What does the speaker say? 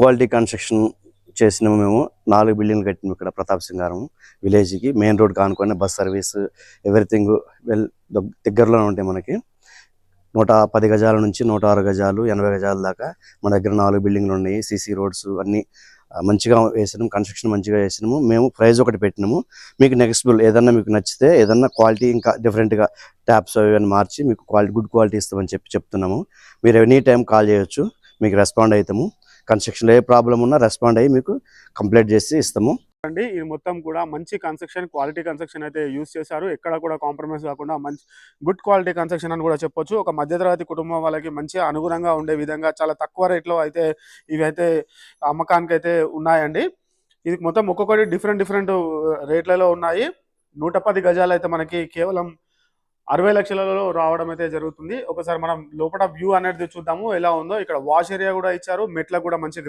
Quality construction చేసినాము. మేము 4 బిల్డింగ్లు కట్టినాము ఇక్కడ ప్రతాప్ సింగారం విలేజ్కి. మెయిన్ రోడ్ కానుకొని బస్ సర్వీస్ ఎవ్రీథింగ్ వెల్ దగ్గరలోనే ఉంటాయి. మనకి 110 గజాల నుంచి 106 గజాలు 80 గజాల దాకా మన దగ్గర 4 బిల్డింగ్లు ఉన్నాయి. సీసీ రోడ్స్ అన్నీ మంచిగా వేసినాము. కన్స్ట్రక్షన్ మంచిగా వేసినాము. మేము ప్రైజ్ ఒకటి పెట్టినాము. మీకు నెక్స్టబుల్ ఏదన్నా మీకు నచ్చితే ఏదన్నా క్వాలిటీ ఇంకా డిఫరెంట్గా ట్యాప్స్ అవి మార్చి మీకు గుడ్ క్వాలిటీ ఇస్తామని చెప్తున్నాము. మీరు ఎనీ టైం కాల్ చేయొచ్చు, మీకు రెస్పాండ్ అవుతాము. కన్స్ట్రక్షన్లో ఏ ప్రాబ్లం ఉన్నా రెస్పాండ్ అయ్యి మీకు కంప్లీట్ చేసి ఇస్తాము అండి. ఇది మొత్తం కూడా మంచి కన్స్ట్రక్షన్, క్వాలిటీ కన్స్ట్రక్షన్ అయితే యూజ్ చేశారు. ఎక్కడ కూడా కాంప్రమైజ్ కాకుండా మంచి గుడ్ క్వాలిటీ కన్స్ట్రక్షన్ అని కూడా చెప్పొచ్చు. ఒక మధ్యతరగతి కుటుంబం వాళ్ళకి మంచిగా అనుగుణంగా ఉండే విధంగా చాలా తక్కువ రేట్లో అయితే ఇవైతే అమ్మకానికి అయితే ఉన్నాయండి. ఇది మొత్తం ఒక్కొక్కటి డిఫరెంట్ రేట్లలో ఉన్నాయి. 110 గజాలు అయితే మనకి కేవలం 60 లక్షలలో రావడం అయితే జరుగుతుంది. ఒకసారి మనం లోపల వ్యూ అనేది చూద్దాము ఎలా ఉందో. ఇక్కడ వాష్ ఏరియా కూడా ఇచ్చారు. మెట్లకు కూడా మంచి